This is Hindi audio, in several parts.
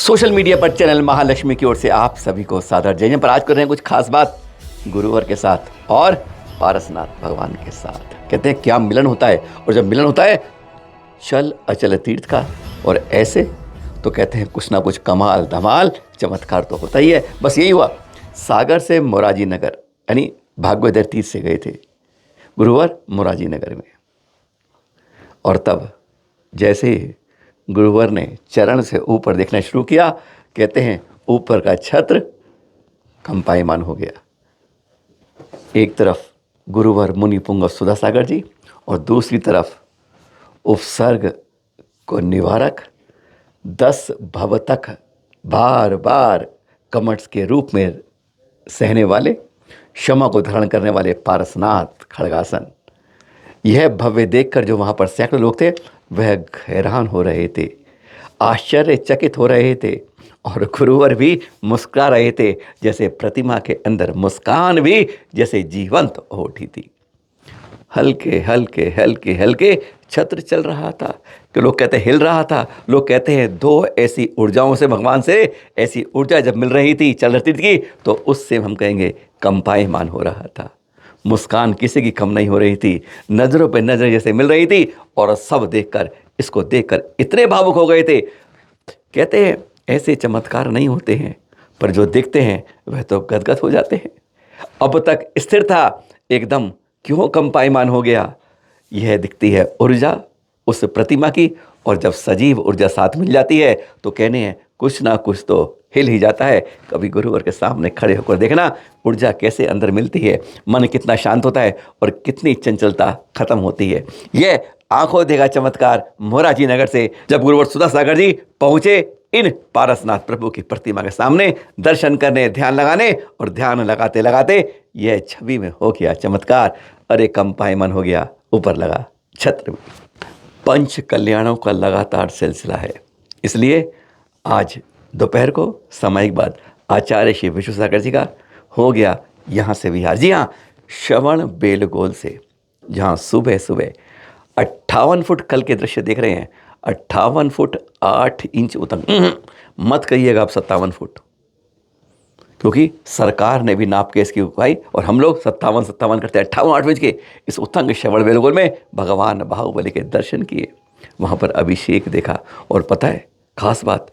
सोशल मीडिया पर चैनल महालक्ष्मी की ओर से आप सभी को सादर जय। पर आज कर रहे हैं कुछ खास बात गुरुवर के साथ और पारसनाथ भगवान के साथ। कहते हैं क्या मिलन होता है, और जब मिलन होता है चल अचल तीर्थ का, और ऐसे तो कहते हैं कुछ ना कुछ कमाल धमाल चमत्कार तो होता ही है। बस यही हुआ, सागर से मोराजी नगर यानी भागवत तीर्थ से गए थे गुरुवर मोराजी नगर में, और तब जैसे ही गुरुवर ने चरण से ऊपर देखना शुरू किया, कहते हैं ऊपर का छत्र कंपायमान हो गया। एक तरफ गुरुवर मुनि पुंगव सुधा सागर जी और दूसरी तरफ उपसर्ग को निवारक 10 भव तक बार बार कमट्स के रूप में सहने वाले, क्षमा को धारण करने वाले पारसनाथ खड़गासन। यह भव्य देखकर जो वहाँ पर सैकड़ों लोग थे वह हैरान हो रहे थे, आश्चर्यचकित हो रहे थे, और गुरुवर भी मुस्कुरा रहे थे, जैसे प्रतिमा के अंदर मुस्कान भी जैसे जीवंत हो उठी थी। हल्के हल्के हल्के हल्के छत्र चल रहा था कि लोग कहते हिल रहा था। लोग कहते हैं दो ऐसी ऊर्जाओं से, भगवान से ऐसी ऊर्जा जब मिल रही थी चल रही थी तो उससे हम कहेंगे कंपायमान हो रहा था। मुस्कान किसी की कम नहीं हो रही थी, नज़रों पे नज़र जैसे मिल रही थी, और सब देखकर, इसको देखकर इतने भावुक हो गए थे। कहते हैं ऐसे चमत्कार नहीं होते हैं, पर जो देखते हैं वह तो गदगद हो जाते हैं। अब तक स्थिर था, एकदम क्यों कंपायमान हो गया। यह दिखती है ऊर्जा उस प्रतिमा की, और जब सजीव ऊर्जा साथ मिल जाती है तो कहने हैं कुछ ना कुछ तो हिल ही जाता है। कभी गुरुवर के सामने खड़े होकर देखना ऊर्जा कैसे अंदर मिलती है, मन कितना शांत होता है और कितनी चंचलता खत्म होती है। यह आंखों देखा चमत्कार मोराजी नगर से जब गुरुवर सुधा सागर जी पहुंचे इन पारसनाथ प्रभु की प्रतिमा के सामने दर्शन करने, ध्यान लगाने, और ध्यान लगाते लगाते यह छवि में हो गया चमत्कार। अरे कंपायमान हो गया, ऊपर लगा छत्र। पंच कल्याणों का लगातार सिलसिला है, इसलिए आज दोपहर को सामयिक बाद आचार्य श्री विश्व सागर जी का हो गया यहाँ से विहार। जी हाँ, श्रवण बेलगोल से, जहाँ सुबह सुबह 58 फुट कल के दृश्य देख रहे हैं, 58 फुट 8 इंच उतंग। मत कहिएगा आप 57 फुट, क्योंकि सरकार ने भी नाप के इसकी उगाई, और हम लोग 57 करते हैं 58 इंच के इस उतंग श्रवण बेलगोल में भगवान बाहुबली के दर्शन किए, वहाँ पर अभिषेक देखा। और पता है खास बात,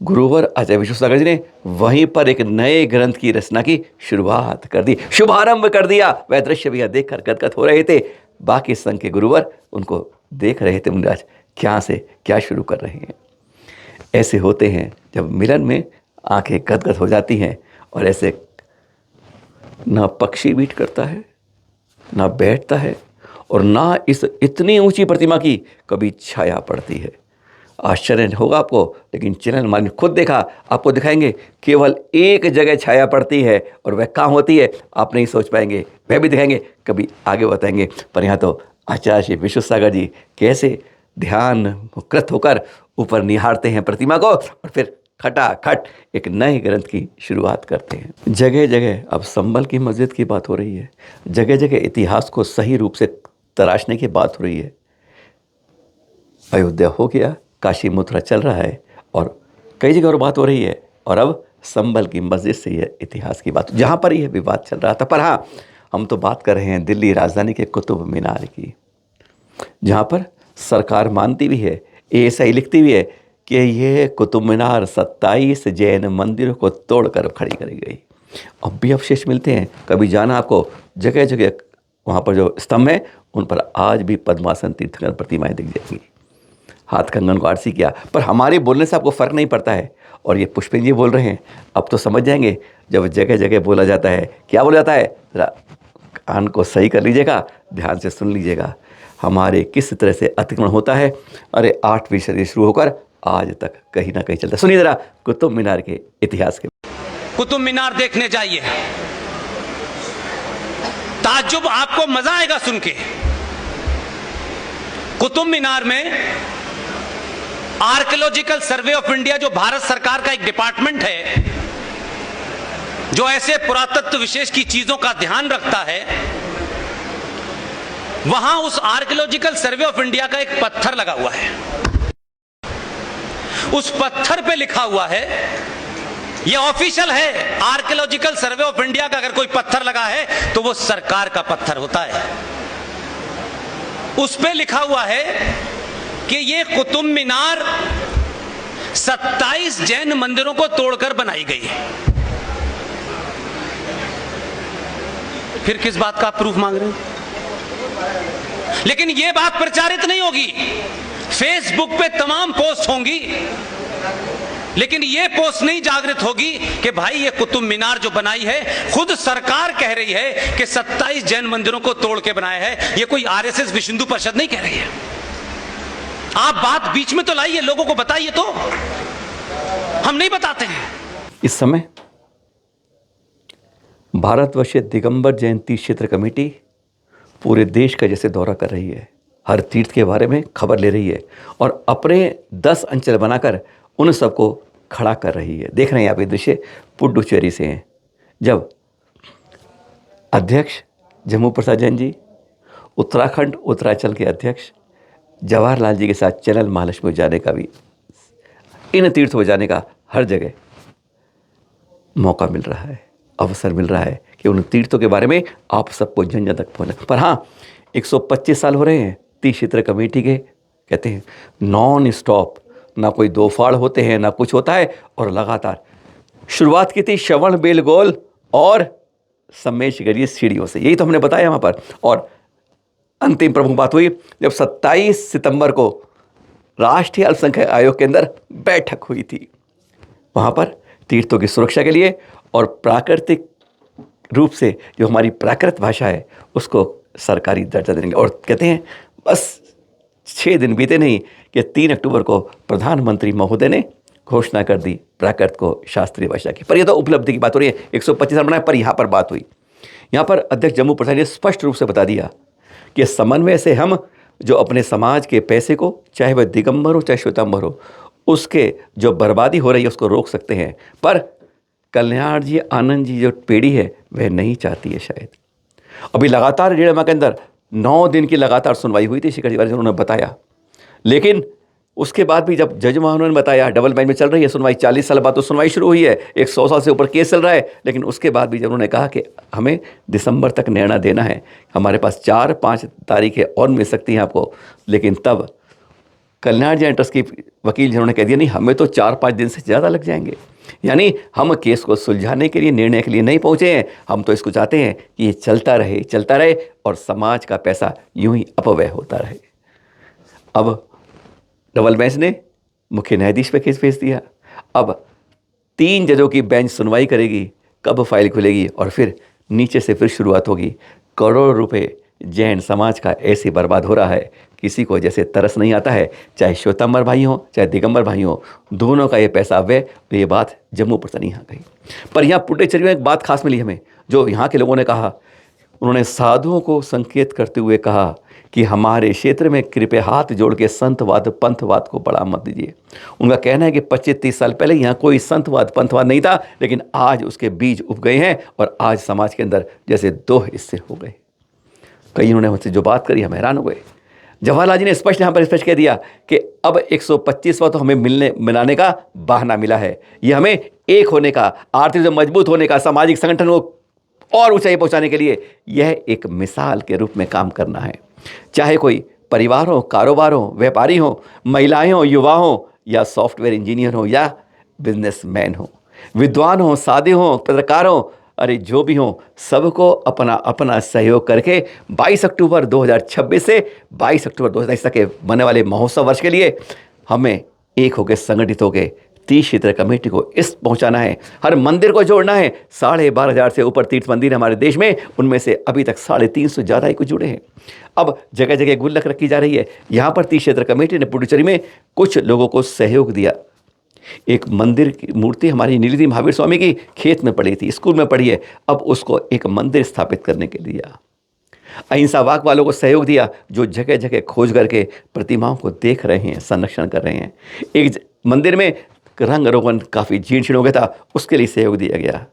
गुरुवर आचार्य विश्व सागर जी ने वहीं पर एक नए ग्रंथ की रचना की शुरुआत कर दी, शुभारंभ कर दिया। वह दृश्य भी देखकर गदगद हो रहे थे। बाकी संघ के गुरुवर उनको देख रहे थे, मुनिराज क्या से क्या शुरू कर रहे हैं। ऐसे होते हैं जब मिलन में आंखें गदगद हो जाती हैं, और ऐसे ना पक्षी बीट करता है, ना बैठता है, और ना इस इतनी ऊंची प्रतिमा की कभी छाया पड़ती है। आश्चर्य होगा आपको, लेकिन चैनल मालिक ने खुद देखा, आपको दिखाएंगे केवल एक जगह छाया पड़ती है, और वह कहाँ होती है आप नहीं सोच पाएंगे, वह भी दिखाएंगे, कभी आगे बताएंगे। पर यहाँ तो आचार्य श्री विश्व सागर जी कैसे ध्यान कृत होकर ऊपर निहारते हैं प्रतिमा को, और फिर खटाखट एक नए ग्रंथ की शुरुआत करते हैं। जगह जगह अब संभल की मस्जिद की बात हो रही है, जगह जगह इतिहास को सही रूप से तराशने की बात हो रही है। अयोध्या हो गया, काशी मथुरा चल रहा है, और कई जगह और बात हो रही है, और अब संभल की मस्जिद से यह इतिहास की बात, जहाँ पर यह विवाद चल रहा था। पर हाँ, हम तो बात कर रहे हैं दिल्ली राजधानी के कुतुब मीनार की, जहाँ पर सरकार मानती भी है, ASI लिखती भी है कि यह कुतुब मीनार 27 जैन मंदिरों को तोड़कर खड़ी करी गई। अब भी अवशेष मिलते हैं, कभी जाना आपको, जगह जगह वहाँ पर जो स्तंभ हैं उन पर आज भी पद्मासन तीर्थंकर प्रतिमाएँ दिख जाएंगी। हाथ कंगन को आरसी किया, पर हमारे बोलने से आपको फ़र्क नहीं पड़ता है, और ये पुष्पेंद्र जी बोल रहे हैं, अब तो समझ जाएंगे जब जगह जगह बोला जाता है। क्या बोला जाता है, ज़रा कान को सही कर लीजिएगा, ध्यान से सुन लीजिएगा, हमारे किस तरह से अतिक्रमण होता है। अरे 8वीं सदी शुरू होकर आज तक कहीं ना कहीं चलता। सुनिए ज़रा कुतुब मीनार के इतिहास के। कुतुब मीनार देखने जाइए, ताज्जुब आपको मजा आएगा सुन के। कुतुब मीनार में आर्कियोलॉजिकल सर्वे ऑफ इंडिया, जो भारत सरकार का एक डिपार्टमेंट है जो ऐसे पुरातत्व विशेष की चीजों का ध्यान रखता है, वहां उस आर्कियोलॉजिकल सर्वे ऑफ इंडिया का एक पत्थर लगा हुआ है। उस पत्थर पे लिखा हुआ है, ये ऑफिशियल है, आर्कियोलॉजिकल सर्वे ऑफ इंडिया का अगर कोई पत्थर लगा है तो वो सरकार का पत्थर होता है। उस पे लिखा हुआ है कि ये कुतुब मीनार 27 जैन मंदिरों को तोड़कर बनाई गई है। फिर किस बात का आप प्रूफ मांग रहे हैं? लेकिन यह बात प्रचारित नहीं होगी, फेसबुक पे तमाम पोस्ट होंगी, लेकिन यह पोस्ट नहीं जागृत होगी कि भाई ये कुतुब मीनार जो बनाई है, खुद सरकार कह रही है कि 27 जैन मंदिरों को तोड़ के बनाया है। ये कोई आरएसएस विश्व हिंदू परिषद नहीं कह रही है। आप बात बीच में तो लाइए, लोगों को बताइए, तो हम नहीं बताते हैं। इस समय भारतवर्षीय दिगंबर जैन तीर्थ क्षेत्र कमेटी पूरे देश का जैसे दौरा कर रही है, हर तीर्थ के बारे में खबर ले रही है और अपने 10 अंचल बनाकर उन सबको खड़ा कर रही है। देख रहे हैं आप ये दृश्य पुडुचेरी से हैं, जब अध्यक्ष जम्मू प्रसाद जैन जी, उत्तराखंड उत्तरांचल के अध्यक्ष जवाहरलाल जी के साथ चैनल महालक्ष्मी जाने का भी, इन तीर्थों में जाने का हर जगह मौका मिल रहा है, अवसर मिल रहा है कि उन तीर्थों के बारे में आप सबको जन जन तक पहुँचा। पर हाँ, 125 साल हो रहे हैं तीर्थ क्षेत्र कमेटी के, कहते हैं नॉन स्टॉप, ना कोई दो फाड़ होते हैं, ना कुछ होता है, और लगातार शुरुआत की थी श्रवण बेलगोल और सम्मेश गढ़ी सीढ़ियों से, यही तो हमने बताया वहाँ पर। और अंतिम प्रमुख बात हुई जब 27 सितंबर को राष्ट्रीय अल्पसंख्यक आयोग के अंदर बैठक हुई थी, वहाँ पर तीर्थों की सुरक्षा के लिए और प्राकृतिक रूप से जो हमारी प्राकृत भाषा है उसको सरकारी दर्जा देंगे। और कहते हैं बस 6 दिन बीते नहीं कि 3 अक्टूबर को प्रधानमंत्री महोदय ने घोषणा कर दी प्राकृत को शास्त्रीय भाषा की। पर यह तो उपलब्धि की बात हो रही है, 125 साल बनाए, पर यहाँ पर बात हुई, यहाँ पर अध्यक्ष जम्मू प्रसाद ने स्पष्ट रूप से बता दिया कि समन्वय से हम जो अपने समाज के पैसे को, चाहे वह दिगंबर हो चाहे श्वेतांबर हो, उसके जो बर्बादी हो रही है उसको रोक सकते हैं। पर कल्याण जी आनंद जी जो पीढ़ी है वह नहीं चाहती है शायद। अभी लगातार 1.5 माह के अंदर 9 दिन की लगातार सुनवाई हुई थी शिखर जी वाले, उन्होंने बताया, लेकिन उसके बाद भी जब जज महान ने बताया डबल बेंच में चल रही है सुनवाई, 40 साल बाद तो सुनवाई शुरू हुई है, 100 साल से ऊपर केस चल रहा है, लेकिन उसके बाद भी जब उन्होंने कहा कि हमें दिसंबर तक निर्णय देना है, हमारे पास 4-5 तारीखें और मिल सकती हैं आपको, लेकिन तब कल्याण जी ट्रस्ट की वकील जिन्होंने कह दिया नहीं, हमें तो 4-5 दिन से ज़्यादा लग जाएंगे, यानी हम केस को सुलझाने के लिए, निर्णय के लिए नहीं पहुँचे हैं, हम तो इसको चाहते हैं कि ये चलता रहे और समाज का पैसा यूं ही अपव्यय होता रहे। अब डबल बेंच ने मुख्य न्यायाधीश पे केस भेज दिया। अब 3 जजों की बेंच सुनवाई करेगी, कब फाइल खुलेगी और फिर नीचे से फिर शुरुआत होगी। करोड़ों रुपए जैन समाज का ऐसे बर्बाद हो रहा है, किसी को जैसे तरस नहीं आता है, चाहे श्वेतांबर भाई हो चाहे दिगंबर भाई हो, दोनों का ये पैसा अव्यय। तो ये बात जम्मू प्रसाद यहाँ गई। पर यहाँ पुडुचेरी में एक बात खास मिली हमें, जो यहाँ के लोगों ने कहा, उन्होंने साधुओं को संकेत करते हुए कहा कि हमारे क्षेत्र में कृपया हाथ जोड़ के संतवाद पंथवाद को बढ़ा मत दीजिए। उनका कहना है कि 25-30 साल पहले यहाँ कोई संतवाद पंथवाद नहीं था, लेकिन आज उसके बीज उग गए हैं और आज समाज के अंदर जैसे 2 हिस्से हो गए। कई उन्होंने मुझसे जो बात करी हम हैरान हो गए। जवाहरलाल जी ने स्पष्ट यहाँ पर स्पष्ट कह दिया कि अब 125वां तो हमें मिलाने का बहाना मिला है, ये हमें एक होने का, आर्थिक मजबूत होने का, सामाजिक संगठन को और ऊंचाई पहुंचाने के लिए यह एक मिसाल के रूप में काम करना है। चाहे कोई परिवार हो, कारोबार हो, व्यापारी हो, महिलाएं हो, युवा हो, या सॉफ्टवेयर इंजीनियर हो, या बिजनेसमैन हो, विद्वान हो, साधे हो, पत्रकार हो, अरे जो भी हो, सबको अपना अपना सहयोग करके 22 अक्टूबर 2026 से 22 अक्टूबर 2023 तक के बनने वाले महोत्सव वर्ष के लिए हमें एक होकर संगठित होकर तीर्थ क्षेत्र कमेटी को इस पहुंचाना है। हर मंदिर को जोड़ना है। 12,500 से ऊपर तीर्थ मंदिर हमारे देश में, उनमें से अभी तक 350 ज़्यादा ही कुछ जुड़े हैं। अब जगह जगह गुल्लक रखी जा रही है। यहाँ पर तीर्थ क्षेत्र कमेटी ने पुडुचेरी में कुछ लोगों को सहयोग दिया। एक मंदिर की मूर्ति हमारी नीलगिरी महावीर स्वामी की खेत में पड़ी थी, स्कूल में पड़ी है, अब उसको एक मंदिर स्थापित करने के लिए अहिंसा वाक वालों को सहयोग दिया, जो जगह जगह खोज करके प्रतिमाओं को देख रहे हैं, संरक्षण कर रहे हैं। एक मंदिर में रंग रोगन काफ़ी जीर्ण शीर्ण हो गया था, उसके लिए सहयोग दिया गया।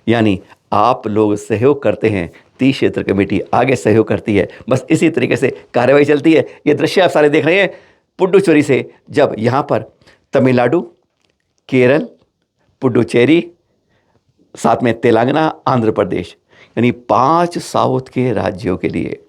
यानी आप लोग सहयोग करते हैं, तीर्थ क्षेत्र कमेटी आगे सहयोग करती है, बस इसी तरीके से कार्रवाई चलती है। ये दृश्य आप सारे देख रहे हैं पुडुचेरी से, जब यहाँ पर तमिलनाडु, केरल, पुडुचेरी, साथ में तेलंगाना, आंध्र प्रदेश, यानी 5 साउथ के राज्यों के लिए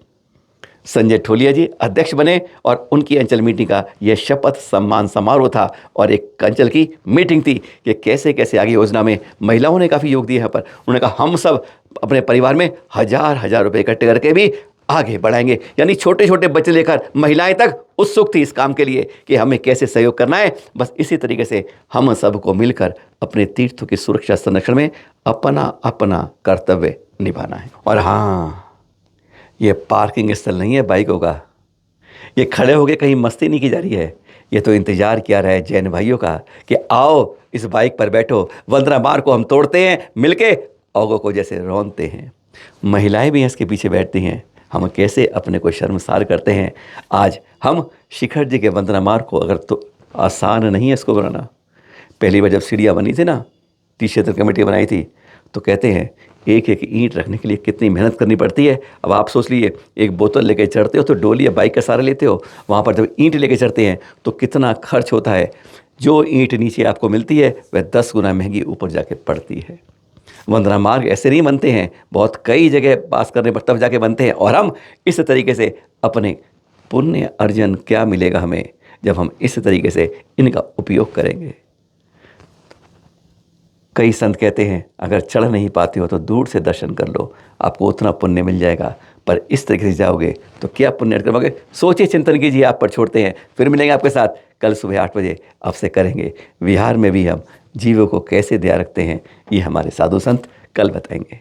संजय ठोलिया जी अध्यक्ष बने और उनकी अंचल मीटिंग का यह शपथ सम्मान समारोह था और एक अंचल की मीटिंग थी कि कैसे कैसे आगे योजना में महिलाओं ने काफ़ी योग दिया यहाँ पर। उन्होंने कहा हम सब अपने परिवार में हज़ार रुपए इकट्ठे करके भी आगे बढ़ाएंगे, यानी छोटे छोटे बच्चे लेकर महिलाएं तक उत्सुक थी इस काम के लिए कि हमें कैसे सहयोग करना है। बस इसी तरीके से हम सबको मिलकर अपने तीर्थों की सुरक्षा संरक्षण में अपना अपना कर्तव्य निभाना है। और हाँ, ये पार्किंग स्थल नहीं है बाइकों का, ये खड़े होकर कहीं मस्ती नहीं की जा रही है, ये तो इंतजार किया रहा है जैन भाइयों का कि आओ इस बाइक पर बैठो, वंदना मार्ग को हम तोड़ते हैं मिलके, औगों को जैसे रौंदते हैं। महिलाएं भी इसके पीछे बैठती हैं, हम कैसे अपने को शर्मसार करते हैं। आज हम शिखर जी के वंदना मार्ग को, अगर तो आसान नहीं है इसको बनाना। पहली बार जब सीढ़ियाँ बनी थी ना, टी क्षेत्र कमेटी बनाई थी, तो कहते हैं एक एक ईंट रखने के लिए कितनी मेहनत करनी पड़ती है। अब आप सोच लीजिए, एक बोतल लेके चढ़ते हो तो डोली या बाइक का सहारा लेते हो, वहाँ पर जब ईंट लेके चढ़ते हैं तो कितना खर्च होता है। जो ईंट नीचे आपको मिलती है वह 10 गुना महंगी ऊपर जाके पड़ती है। वंदना मार्ग ऐसे नहीं बनते हैं, बहुत कई जगह पास करने पर तब जाके बनते हैं। और हम इस तरीके से अपने पुण्य अर्जन क्या मिलेगा हमें जब हम इस तरीके से इनका उपयोग करेंगे। कई संत कहते हैं अगर चढ़ नहीं पाते हो तो दूर से दर्शन कर लो, आपको उतना पुण्य मिल जाएगा। पर इस तरीके से जाओगे तो क्या पुण्य अर्जन करोगे, सोचिए, चिंतन कीजिए। आप पर छोड़ते हैं, फिर मिलेंगे आपके साथ कल सुबह 8 बजे। आपसे करेंगे विहार में भी हम जीवों को कैसे ध्यान रखते हैं, ये हमारे साधु संत कल बताएंगे।